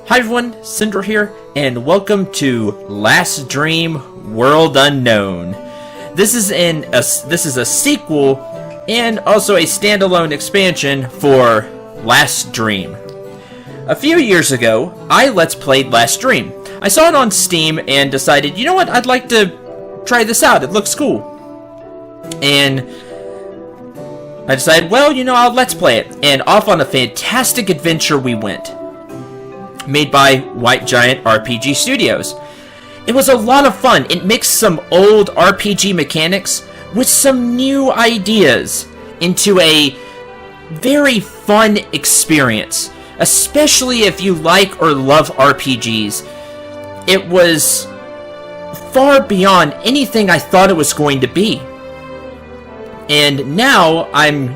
Hi everyone, Cendril here, and welcome to Last Dream World Unknown. This is a sequel and also a standalone expansion for Last Dream. A few years ago, I Let's Played Last Dream. I saw it on Steam and decided, you know what, I'd like to try this out, it looks cool. And I decided, well, I'll Let's Play it. And off on a fantastic adventure we went. Made by White Giant RPG Studios. It was a lot of fun. It mixed some old RPG mechanics with some new ideas into a very fun experience. Especially if you like or love RPGs. It was far beyond anything I thought it was going to be. And now I'm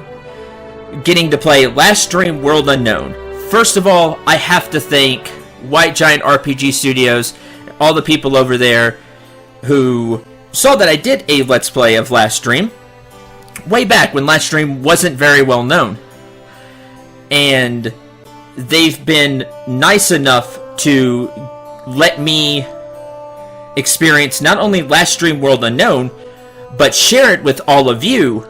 getting to play Last Dream World Unknown. First of all, I have to thank White Giant RPG Studios, all the people over there who saw that I did a Let's Play of Last Dream way back when Last Dream wasn't very well known. And they've been nice enough to let me experience not only Last Dream World Unknown, but share it with all of you,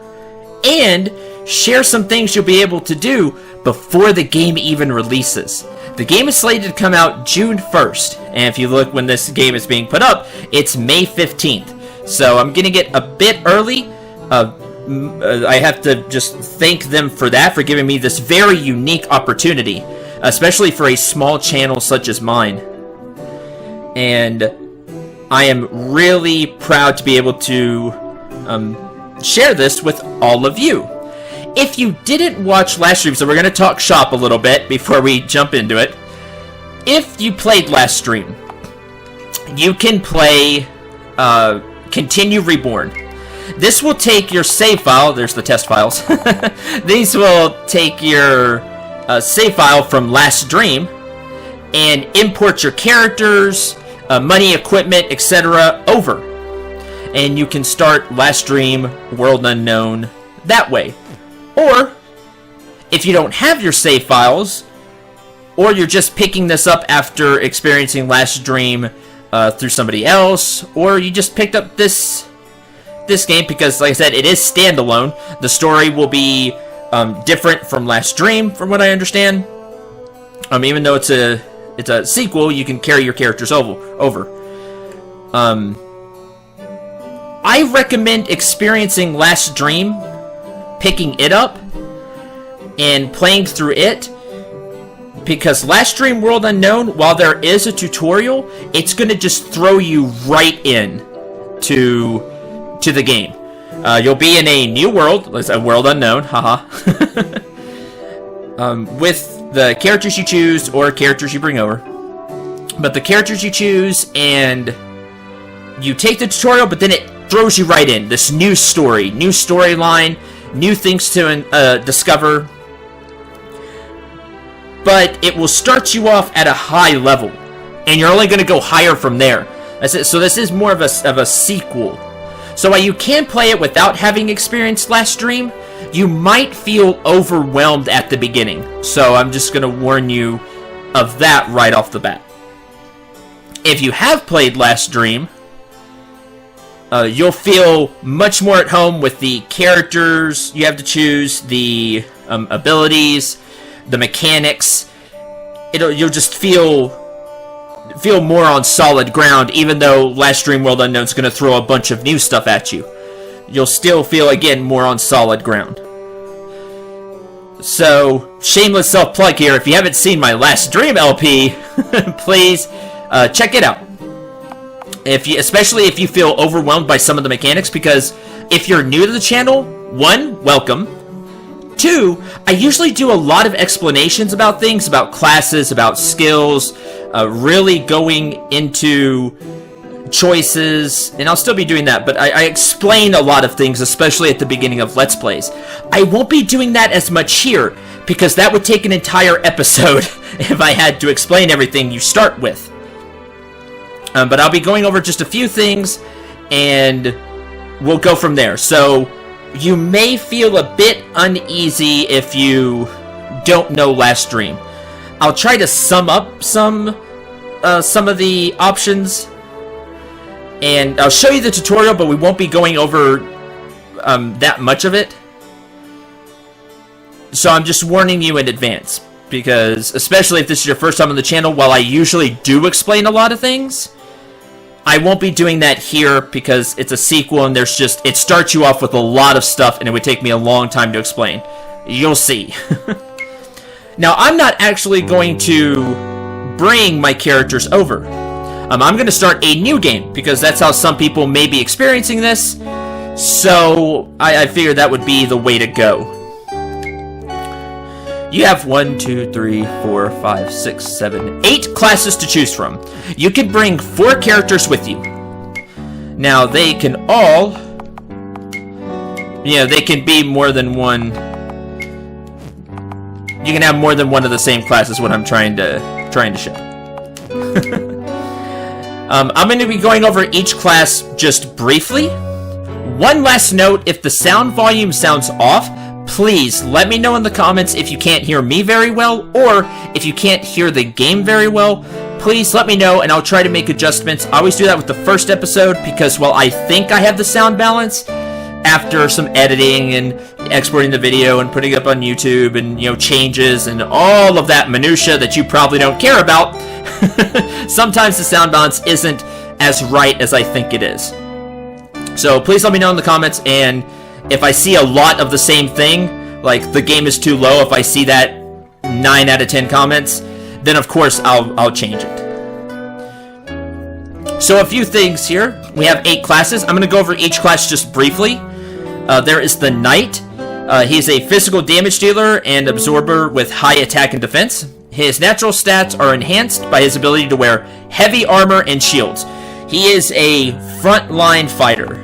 and share some things you'll be able to do before the game even releases. The game is slated to come out June 1st, and if you look when this game is being put up, it's May 15th. So I'm getting it a bit early. I have to just thank them for that, for giving me this very unique opportunity, especially for a small channel such as mine. And I am really proud to be able to share this with all of you. If you didn't watch Last Stream, so we're going to talk shop a little bit before we jump into it. If you played Last Stream, you can play Continue Reborn. This will take your save file, there's the test files. These will take your save file from Last Dream and import your characters, money, equipment, etc. over. And you can start Last Dream World Unknown that way. Or, if you don't have your save files, or you're just picking this up after experiencing Last Dream through somebody else, or you just picked up this game because, like I said, it is standalone. The story will be different from Last Dream, from what I understand. Even though it's a sequel, you can carry your characters over. I recommend experiencing Last Dream, picking it up, and playing through it, because Last Dream World Unknown, while there is a tutorial, it's going to just throw you right in to the game. You'll be in a new world, a world unknown, haha, with the characters you choose or characters you bring over. But the characters you choose, and you take the tutorial, but then it throws you right in. This new story, new storyline, new things to discover. But it will start you off at a high level, and you're only going to go higher from there. That's it. So this is more of a sequel. So while you can play it without having experienced Last Dream, you might feel overwhelmed at the beginning. So I'm just going to warn you of that right off the bat. If you have played Last Dream, you'll feel much more at home with the characters you have to choose, the abilities, the mechanics. You'll just feel more on solid ground, even though Last Dream World Unknown is going to throw a bunch of new stuff at you. You'll still feel, again, more on solid ground. So, shameless self-plug here. If you haven't seen my Last Dream LP, please check it out. Especially if you feel overwhelmed by some of the mechanics, because if you're new to the channel, 1, welcome. 2, I usually do a lot of explanations about things, about classes, about skills, really going into choices, and I'll still be doing that, but I explain a lot of things, especially at the beginning of Let's Plays. I won't be doing that as much here, because that would take an entire episode if I had to explain everything you start with. But I'll be going over just a few things, and we'll go from there. So, you may feel a bit uneasy if you don't know Last Dream. I'll try to sum up some of the options, and I'll show you the tutorial, but we won't be going over that much of it. So I'm just warning you in advance, because especially if this is your first time on the channel, while I usually do explain a lot of things, I won't be doing that here because it's a sequel and it starts you off with a lot of stuff and it would take me a long time to explain. You'll see. Now, I'm not actually going to bring my characters over. I'm going to start a new game because that's how some people may be experiencing this. So I figured that would be the way to go. You have 1, 2, 3, 4, 5, 6, 7, 8 classes to choose from. You can bring 4 characters with you. Now, they can all... they can be more than one... You can have more than one of the same class is what I'm trying to show. I'm going to be going over each class just briefly. One last note, if the sound volume sounds off, please let me know in the comments if you can't hear me very well, or if you can't hear the game very well. Please let me know, and I'll try to make adjustments. I always do that with the first episode, because while I think I have the sound balance, after some editing and exporting the video and putting it up on YouTube and, changes and all of that minutia that you probably don't care about, sometimes the sound balance isn't as right as I think it is. So please let me know in the comments, and if I see a lot of the same thing, like the game is too low, if I see that 9 out of 10 comments, then of course I'll change it. So a few things here. We have 8 classes. I'm going to go over each class just briefly. There is the Knight. He's a physical damage dealer and absorber with high attack and defense. His natural stats are enhanced by his ability to wear heavy armor and shields. He is a frontline fighter,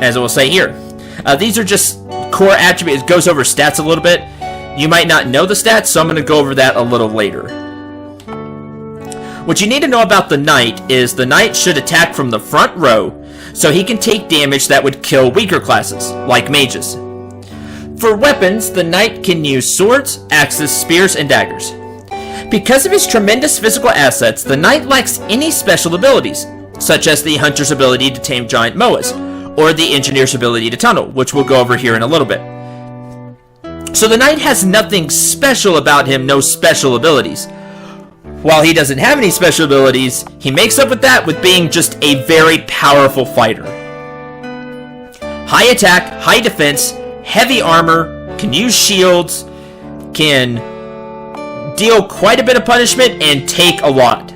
as it will say here. These are just core attributes. It goes over stats a little bit. You might not know the stats, so I'm going to go over that a little later. What you need to know about the Knight is the Knight should attack from the front row, so he can take damage that would kill weaker classes, like mages. For weapons, the Knight can use swords, axes, spears, and daggers. Because of his tremendous physical assets, the Knight lacks any special abilities, such as the Hunter's ability to tame giant moas, or the Engineer's ability to tunnel, which we'll go over here in a little bit. So the Knight has nothing special about him, no special abilities. While he doesn't have any special abilities, he makes up with that with being just a very powerful fighter. High attack, high defense, heavy armor, can use shields, can deal quite a bit of punishment, and take a lot.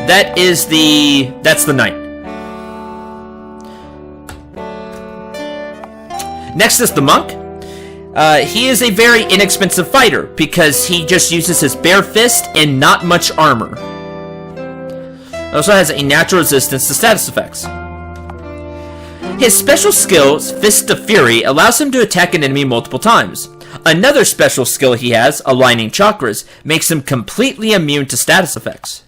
That's the Knight. Next is the Monk. He is a very inexpensive fighter because he just uses his bare fist and not much armor. Also has a natural resistance to status effects. His special skill, Fist of Fury, allows him to attack an enemy multiple times. Another special skill he has, Aligning Chakras, makes him completely immune to status effects.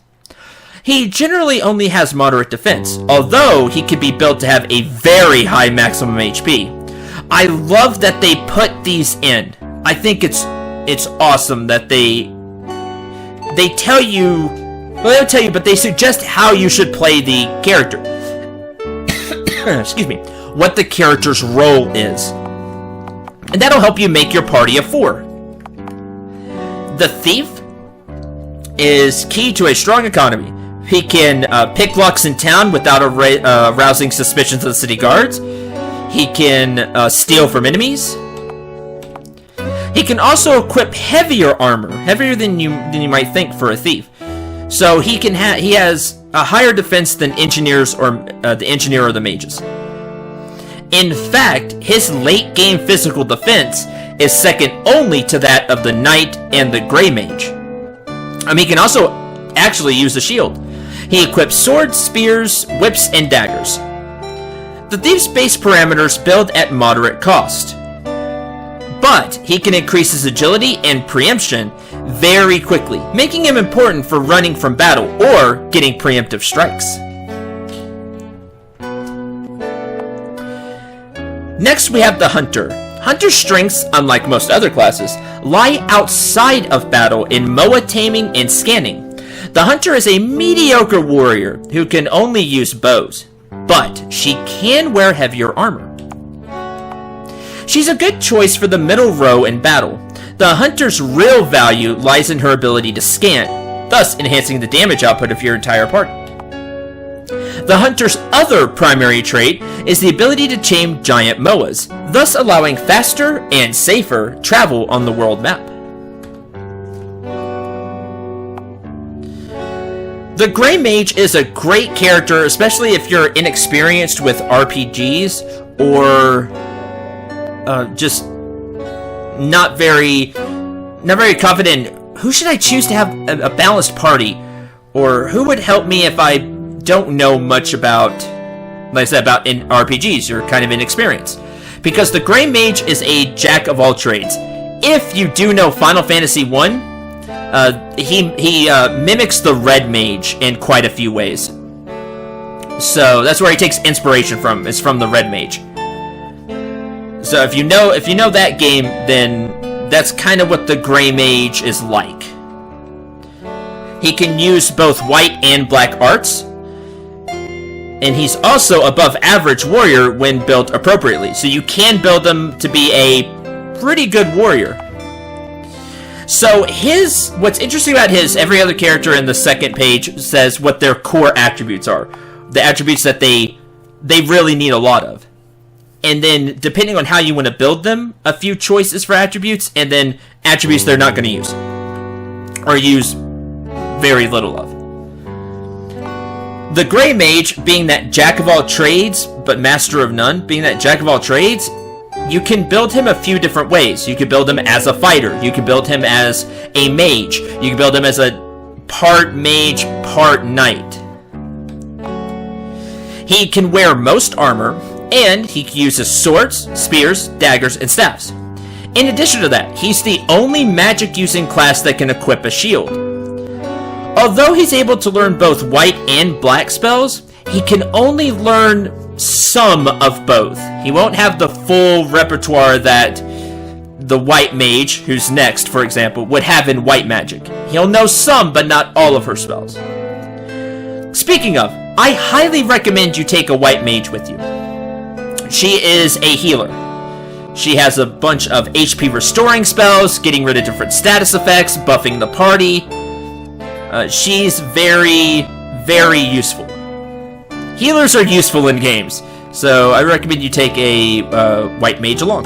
He generally only has moderate defense, although he can be built to have a very high maximum HP. I love that they put these in. I think it's awesome that they tell you, well, they don't tell you, but they suggest how you should play the character. Excuse me. What the character's role is. And that'll help you make your party of 4. The Thief is key to a strong economy. He can pick locks in town without arousing suspicions of the city guards. He can steal from enemies. He can also equip heavier armor, heavier than you might think for a thief. So he has a higher defense than engineers or the engineer or the mages. In fact, his late game physical defense is second only to that of the Knight and the Grey Mage. He can also actually use the shield. He equips swords, spears, whips, and daggers. The Thief's base parameters build at moderate cost, but he can increase his agility and preemption very quickly, making him important for running from battle or getting preemptive strikes. Next, we have the Hunter. Hunter's strengths, unlike most other classes, lie outside of battle in Moa taming and scanning. The Hunter is a mediocre warrior who can only use bows, but she can wear heavier armor. She's a good choice for the middle row in battle. The Hunter's real value lies in her ability to scan, thus enhancing the damage output of your entire party. The Hunter's other primary trait is the ability to tame giant moas, thus allowing faster and safer travel on the world map. The Grey Mage is a great character, especially if you're inexperienced with RPGs or just not very confident. Who should I choose to have a balanced party? Or who would help me if I don't know much about, like I said, about in RPGs? You're kind of inexperienced. Because the Grey Mage is a jack of all trades. If you do know Final Fantasy 1, he mimics the Red Mage in quite a few ways. So that's where he takes inspiration from. It's from the Red Mage. So if you know that game, then that's kind of what the Grey Mage is like. He can use both white and black arts, and he's also above average warrior when built appropriately. So you can build him to be a pretty good warrior. So what's interesting about every other character in the second page says what their core attributes are. The attributes that they really need a lot of. And then, depending on how you want to build them, a few choices for attributes, and then attributes they're not going to use. Or use very little of. The Grey Mage, being that jack of all trades, but master of none, being that jack of all trades, you can build him a few different ways. You can build him as a fighter. You can build him as a mage. You can build him as a part mage, part knight. He can wear most armor, and he uses swords, spears, daggers, and staffs. In addition to that, he's the only magic-using class that can equip a shield. Although he's able to learn both white and black spells, he can only learn some of both. He won't have the full repertoire that the white mage, who's next, for example, would have in white magic. He'll know some, but not all of her spells. Speaking of, I highly recommend you take a white mage with you. She is a healer. She has a bunch of HP restoring spells, getting rid of different status effects, buffing the party. She's very, very useful. Healers are useful in games, so I recommend you take a white mage along.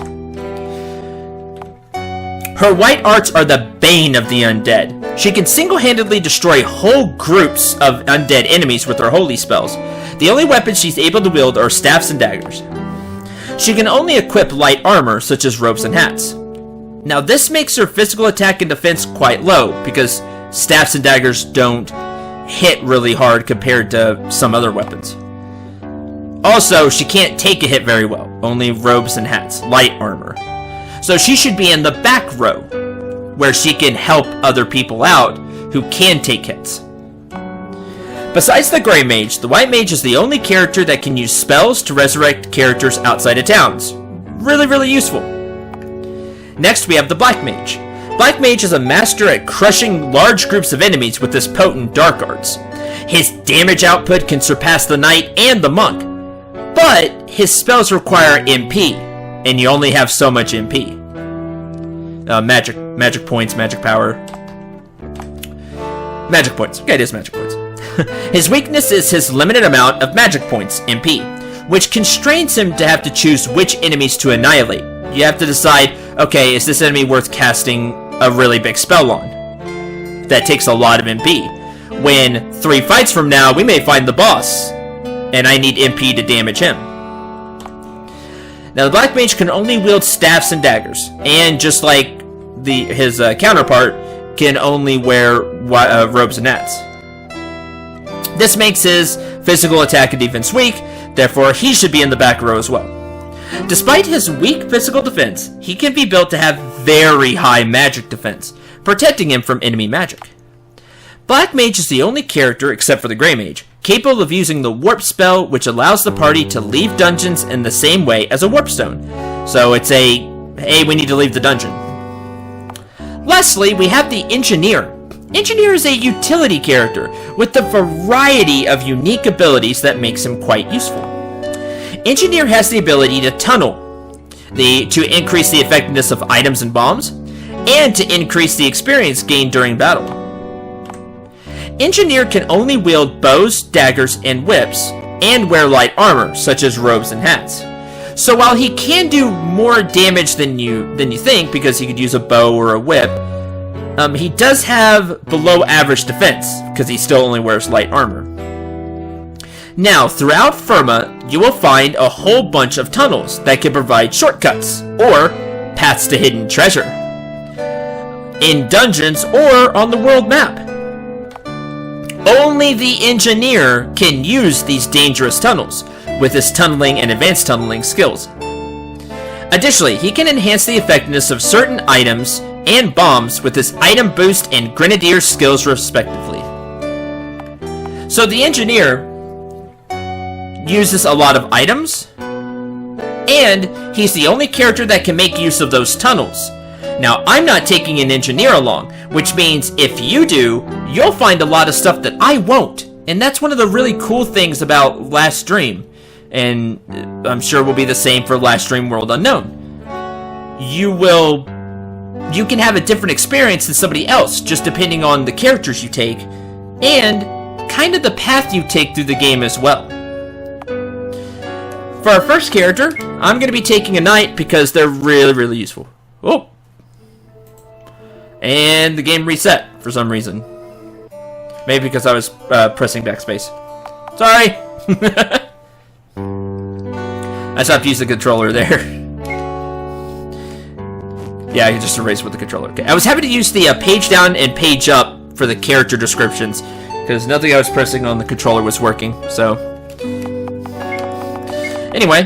Her white arts are the bane of the undead. She can single-handedly destroy whole groups of undead enemies with her holy spells. The only weapons she's able to wield are staffs and daggers. She can only equip light armor, such as robes and hats. Now this makes her physical attack and defense quite low, because staffs and daggers don't hit really hard compared to some other weapons. Also, she can't take a hit very well, only robes and hats, light armor. So she should be in the back row, where she can help other people out who can take hits. Besides the Grey Mage, the White Mage is the only character that can use spells to resurrect characters outside of towns. Really, really useful. Next, we have the Black Mage. Black Mage is a master at crushing large groups of enemies with his potent dark arts. His damage output can surpass the Knight and the Monk, but his spells require MP, and you only have so much MP. Magic points, magic power. Magic points. Okay, it is magic points. His weakness is his limited amount of magic points, MP, which constrains him to have to choose which enemies to annihilate. You have to decide, okay, is this enemy worth casting a really big spell on? That takes a lot of MP. When 3 fights from now, we may find the boss, and I need MP to damage him. Now, the Black Mage can only wield staffs and daggers, and just like his counterpart, can only wear robes and hats. This makes his physical attack and defense weak, therefore he should be in the back row as well. Despite his weak physical defense, he can be built to have very high magic defense, protecting him from enemy magic. Black Mage is the only character, except for the Grey Mage, capable of using the Warp spell, which allows the party to leave dungeons in the same way as a Warp Stone. So it's a hey, we need to leave the dungeon. Lastly, we have the Engineer. Engineer is a utility character with a variety of unique abilities that makes him quite useful. Engineer has the ability to tunnel, to increase the effectiveness of items and bombs, and to increase the experience gained during battle. Engineer can only wield bows, daggers, and whips, and wear light armor, such as robes and hats. So while he can do more damage than you think, because he could use a bow or a whip, he does have below average defense, because he still only wears light armor. Now, throughout Firma, you will find a whole bunch of tunnels that can provide shortcuts, or paths to hidden treasure, in dungeons or on the world map. Only the Engineer can use these dangerous tunnels, with his tunneling and advanced tunneling skills. Additionally, he can enhance the effectiveness of certain items and bombs with his item boost and grenadier skills respectively. So the Engineer uses a lot of items, and he's the only character that can make use of those tunnels. Now, I'm not taking an Engineer along, which means if you do, you'll find a lot of stuff that I won't. And that's one of the really cool things about Last Dream. And I'm sure will be the same for Last Dream World Unknown. You can have a different experience than somebody else, just depending on the characters you take, and kind of the path you take through the game as well. For our first character, I'm going to be taking a knight because they're really, really useful. Oh! And the game reset for some reason. Maybe because I was pressing backspace. Sorry! I stopped using the controller there. Yeah, I can just erase with the controller. Okay, I was having to use the page down and page up for the character descriptions, because nothing I was pressing on the controller was working, so... Anyway,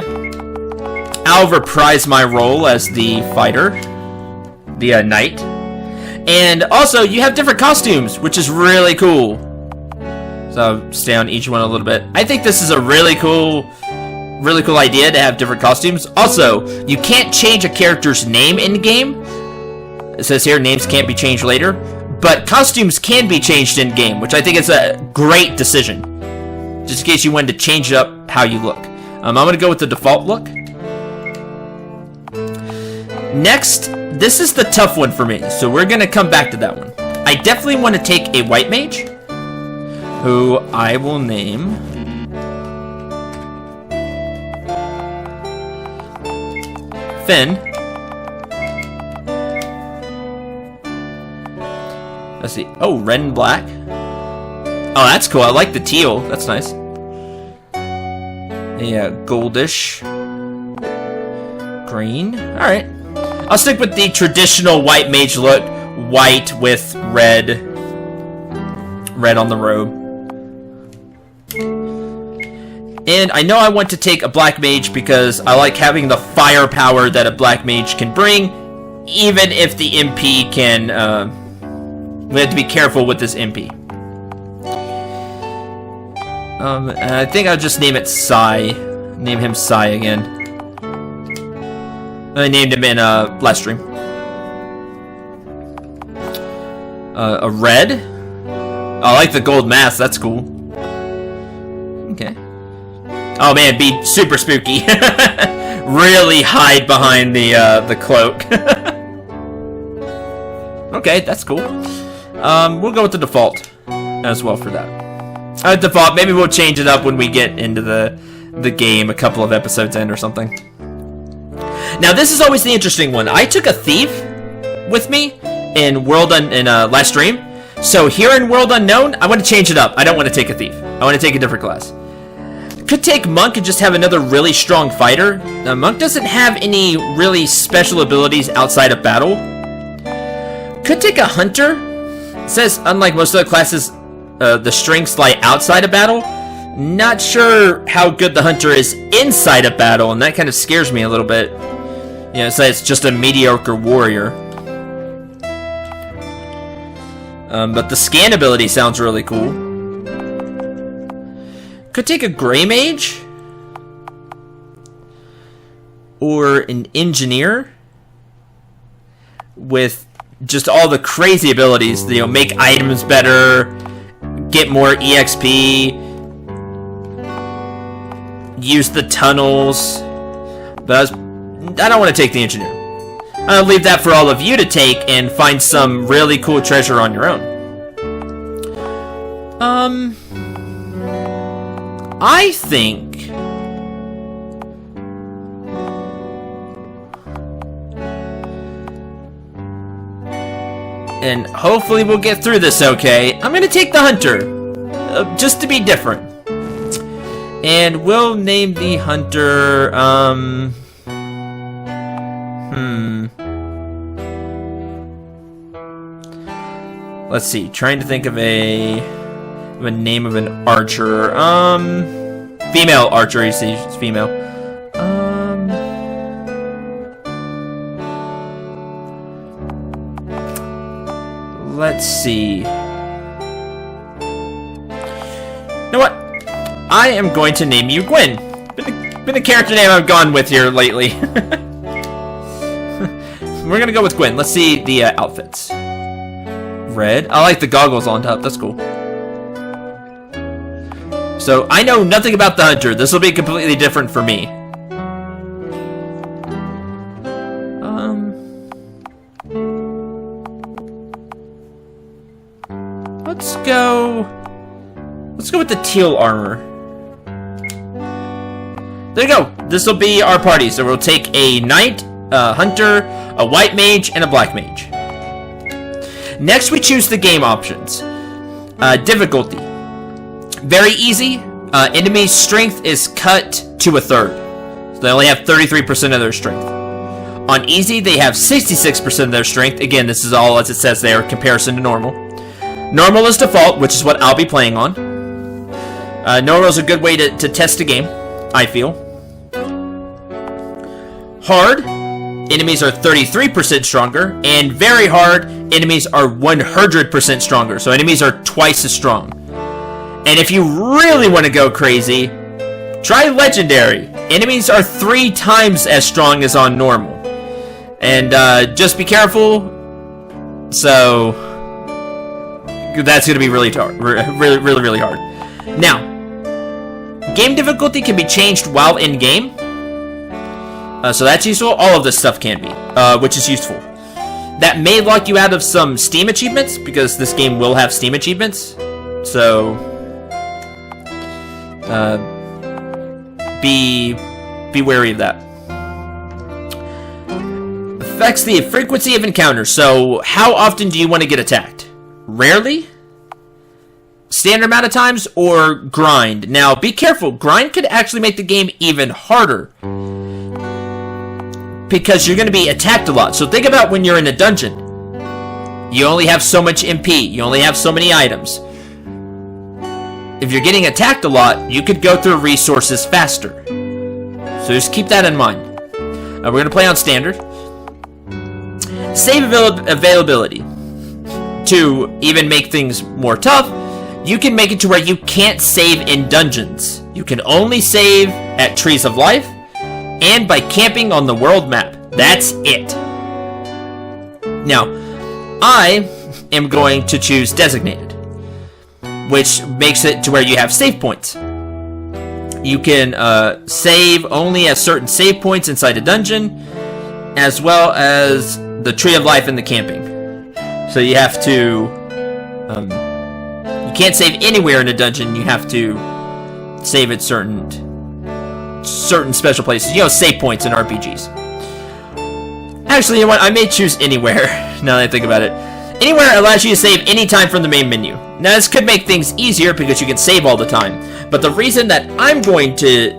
I'll reprise my role as the fighter, the knight. And also, you have different costumes, which is really cool. So I'll stay on each one a little bit. I think this is a really cool idea to have different costumes. Also, you can't change a character's name in the game. It says here, names can't be changed later. But costumes can be changed in game, which I think is a great decision. Just in case you wanted to change up how you look. I'm going to go with the default look. Next, this is the tough one for me, so we're going to come back to that one. I definitely want to take a white mage, who I will name... Finn. Let's see. Oh, red and black. Oh, that's cool. I like the teal. That's nice. Yeah, goldish. Green. Alright. I'll stick with the traditional white mage look. White with red. Red on the robe. And I know I want to take a black mage because I like having the firepower that a black mage can bring, even if the MP can... we have to be careful with this MP. I think I'll just name it Sai. Name him Sai again. I named him in last stream. A red? Oh, I like the gold mask, that's cool. Okay. Oh man, be super spooky. Really hide behind the cloak. Okay, that's cool. We'll go with the default as well for that. Default, maybe we'll change it up when we get into the game a couple of episodes in or something. Now this is always the interesting one. I took a thief with me in last stream. So here in World Unknown, I want to change it up. I don't want to take a thief. I want to take a different class. Could take Monk and just have another really strong fighter. Now, Monk doesn't have any really special abilities outside of battle. Could take a Hunter. It says, unlike most other classes, the strengths lie outside of battle. Not sure how good the Hunter is inside of battle, and that kind of scares me a little bit. You know, so it's just a mediocre warrior. But the scan ability sounds really cool. Could take a Grey Mage. Or an Engineer. with just all the crazy abilities. You know, make items better, get more EXP, use the tunnels. But I don't want to take the engineer. I'll leave that for all of you to take and find some really cool treasure on your own. I think and hopefully we'll get through this okay. I'm gonna take the hunter, just to be different. And we'll name the hunter, let's see, trying to think of a name of an archer. Female archer, you see, it's female. Let's see. You know what? I am going to name you Gwen. Been a character name I've gone with here lately. We're gonna go with Gwen. Let's see the outfits. Red. I like the goggles on top. That's cool. So I know nothing about the hunter. This will be completely different for me. Let's go with the teal armor. There you go. This will be our party. So we'll take a knight, a hunter, a white mage, and a black mage. Next, we choose the game options. Difficulty. Very easy. Enemy's strength is cut to a third. So they only have 33% of their strength. On easy, they have 66% of their strength. Again, this is all as it says there, comparison to normal. Normal is default, which is what I'll be playing on. Normal is a good way to test a game, I feel. Hard, enemies are 33% stronger, and very hard, enemies are 100% stronger. So enemies are twice as strong. And if you really want to go crazy, try legendary. Enemies are 3 times as strong as on normal. And just be careful. So that's going to be really hard. Really hard. Now, game difficulty can be changed while in game. So that's useful. All of this stuff can be, which is useful. That may lock you out of some Steam achievements, because this game will have Steam achievements. So be wary of that. Affects the frequency of encounters. So how often do you want to get attacked? Rarely? Standard amount of times? Or grind? Now, be careful. Grind could actually make the game even harder, because you're going to be attacked a lot. So think about when you're in a dungeon. You only have so much MP. You only have so many items. If you're getting attacked a lot, you could go through resources faster. So just keep that in mind. We're going to play on standard. Save availability. To even make things more tough, you can make it to where you can't save in dungeons. You can only save at Trees of Life and by camping on the world map. That's it. Now, I am going to choose Designated, which makes it to where you have save points. You can save only at certain save points inside a dungeon, as well as the Tree of Life and the camping. So you have to, you can't save anywhere in a dungeon. You have to save at certain special places. You know, save points in RPGs. Actually, you know what? I may choose Anywhere, now that I think about it. Anywhere allows you to save anytime from the main menu. Now, this could make things easier because you can save all the time. But the reason that I'm going to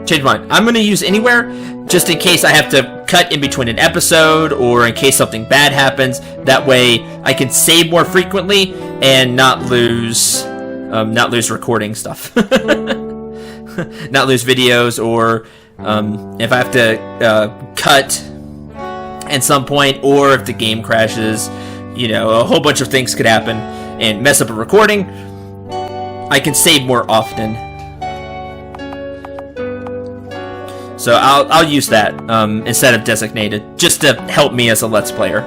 change mine, I'm going to use Anywhere just in case I have to cut in between an episode or in case something bad happens. That way, I can save more frequently and not lose recording stuff. Not lose videos, or if I have to cut at some point, or if the game crashes, you know, a whole bunch of things could happen and mess up a recording. I can save more often. So I'll use that instead of designated, just to help me as a Let's Player.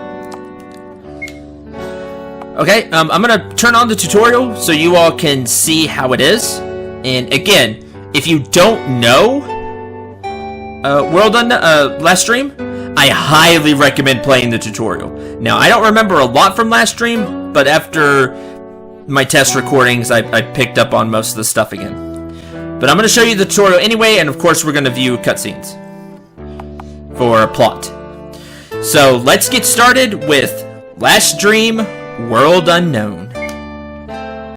Okay, I'm gonna turn on the tutorial so you all can see how it is. And again, if you don't know last stream, I highly recommend playing the tutorial. Now, I don't remember a lot from last stream, but after my test recordings, I picked up on most of the stuff again. But I'm gonna show you the tutorial anyway, and of course we're gonna view cutscenes for a plot. So let's get started with Last Dream World Unknown.